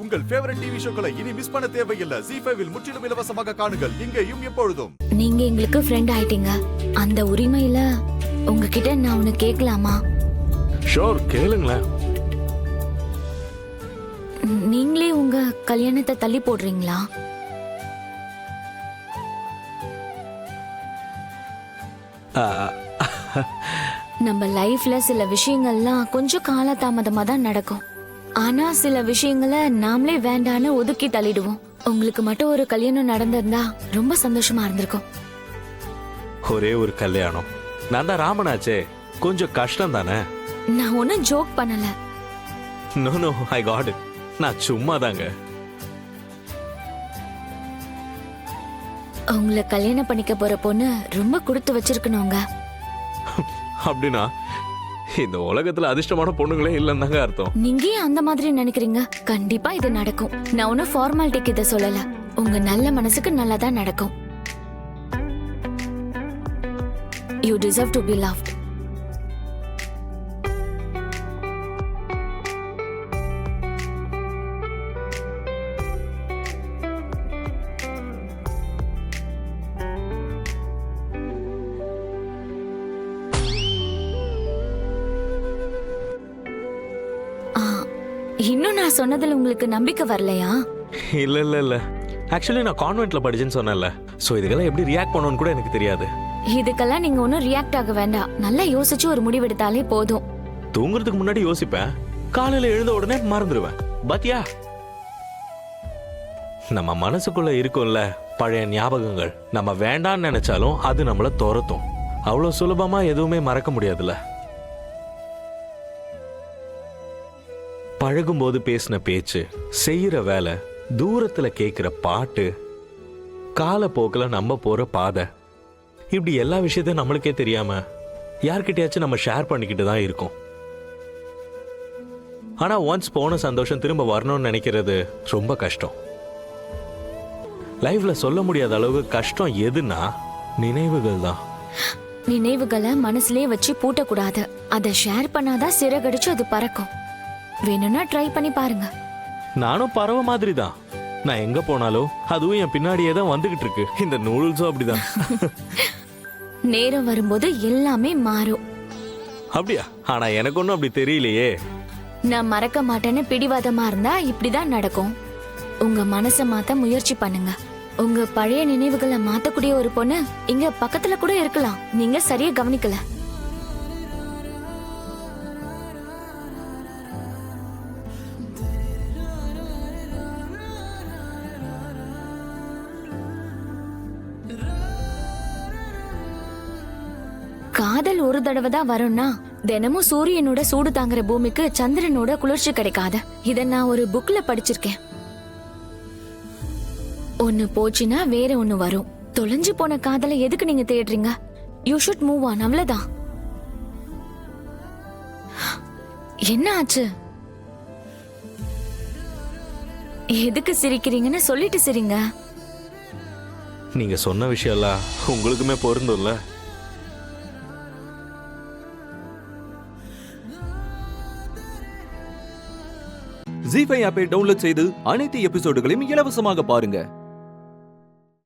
உங்கள் favourite TV ஷோக்களை இனி miss பண்ண தேவையில்லை. ZEE5 இல் முற்றிலும் இலவசமாக காணுங்கள், இங்கேயும் எப்பொழுதும். நீங்க எங்களுக்கு ஃப்ரெண்ட் ஆயிட்டீங்க. அந்த உரிமையில உங்ககிட்ட நான் ஒன்னு கேட்கலாமா? ஷோர், கேளுங்களேன். நீங்களே உங்க கல்யாணத்தை தள்ளி போடுறீங்களா? நம்ம லைஃப்ல சில விஷயங்கள்லாம் கொஞ்சம் காலதாமதமா தான் நடக்கும். ஆனா சில விஷயங்களை நாமளே வேண்டான்னு ஒதுக்கி தள்ளிடுவோம். உங்களுக்கு மட்டும் ஒரு கல்யாணம் நடந்திருந்தா ரொம்ப சந்தோஷமா இருந்திருக்கும். ஒரே ஒரு கல்யாணம், நான் தான் ராமனாச்சே, கொஞ்சம் கஷ்டம் தானே. நான் ஒன்னும் ஜோக் பண்ணல. No no, I got it. நான் சும்மா தாங்க. உங்களை கல்யாணம் பண்ணிக்க போற பொண்ணு ரொம்ப கொடுத்து வச்சிருக்கணுங்க. அப்படின்னா இந்த உலகத்துல அதிர்ஷ்டமான பொண்ணுங்களே இல்லைன்னு தாங்க அர்த்தம். நீங்க ஏன் அந்த மாதிரி நினைக்கிறீங்க? கண்டிப்பா இது நடக்கும். நான் ஒன்னும் ஃபார்மாலிட்டிக்கு இதை சொல்லல. உங்க நல்ல மனசுக்கு நல்லதா நடக்கும். You deserve to be loved. இன்னும் நான் சொன்னதுல உங்களுக்கு நம்பிக்கை வரலையா? இல்ல இல்ல இல்ல, ஆக்சுவலி நான் கான்வென்ட்ல படிச்சேன்னு சொன்னேன்ல, சோ இதுக்கெல்லாம் எப்படி ரியாக்ட் பண்ணணும்னு கூட எனக்கு தெரியாது. இதுக்கெல்லாம் நீங்க ஒன்னும் ரியாக்ட் ஆக வேண்டாம். நல்லா யோசிச்சு ஒரு முடிவெடுத்தாலே போதும். தூங்குறதுக்கு முன்னாடி யோசிப்பேன், காலையில எழுந்த உடனே மறந்துடுவேன். பாத்தியா, நம்ம மனசுக்குள்ள இருக்கும்ல பழைய ஞாபகங்கள், நம்ம வேண்டான்னு நினைச்சாலும் அது நம்மள துரத்தும். அவ்வளவு சுலபமா எதுவுமே மறக்க முடியாதுல்ல. பழகும்போது பேசின பேச்சு, செய்யற வேலை, தூரத்துல கேட்கிற பாட்டு, காலப்போக்கில் நம்ம போற பாதை, இப்படி எல்லா விஷயத்தையும் நம்மளுக்கே தெரியாம யார்கிட்டயாச்சும் நம்ம ஷேர் பண்ணிக்கிட்டு தான் இருக்கோம். ஆனா ஒன்ஸ் போன சந்தோஷம் திரும்ப வரணும்னு நினைக்கிறது ரொம்ப கஷ்டம். லைஃப்ல சொல்ல முடியாத அளவுக்கு கஷ்டம் எதுனா நினைவுகள் தான். நினைவுகளை மனசுலயே வச்சு பூட்டக்கூடாது. அதை ஷேர் பண்ணாதான் சிறகடிச்சு அது பறக்கும். வேணும்னா ட்ரை பண்ணி பாருங்க. நானும் பறவை மாதிரி தான். நான் எங்க போனாலும் அதுவும் என் பின்னாடியே தான் வந்துகிட்டு இருக்கு. இந்த நூடுல்ஸும் அப்படிதான். நேரம் வரும்போது எல்லாமே மாறும். அப்படியா? ஆனா எனக்கு ஒன்றும் அப்படி தெரியலையே. நான் மறக்க மாட்டேன்னு பிடிவாதமா இருந்தா இப்படிதான் நடக்கும். உங்க மனசை மாத்த முயற்சி பண்ணுங்க. உங்க பழைய நினைவுகளை மாத்தக்கூடிய ஒரு பொண்ணு இங்க பக்கத்துல கூட இருக்கலாம். நீங்க சரியா கவனிக்கல. காதல் ஒரு தடவை தான் வரும்னா தினமும் சூரியனோட சூடு தாங்குற பூமிக்கு சந்திரனோட குளிர்ச்சி கிடைக்காத. இத நான் ஒரு புக்ல படிச்சிருக்கேன். ஒன்னு போச்சுன்னா வேற ஒன்னு வரும். தொலைஞ்சு போன காதலை எதுக்கு நீங்க தேடுறீங்க? யூ ஷுட் மூவ் ஆன், அவ்வளவுதான். என்ன ஆச்சு? எதுக்கு சிரிக்கிறீங்கன்னு சொல்லிட்டு சிரிங்க. நீங்க சொன்ன விஷயம்லாம் உங்களுக்குமே பொருந்தும்ல. ZEE5 ஆப்பை டவுன்லோட் செய்து அனைத்து எபிசோடுகளையும் இலவசமாக பாருங்க.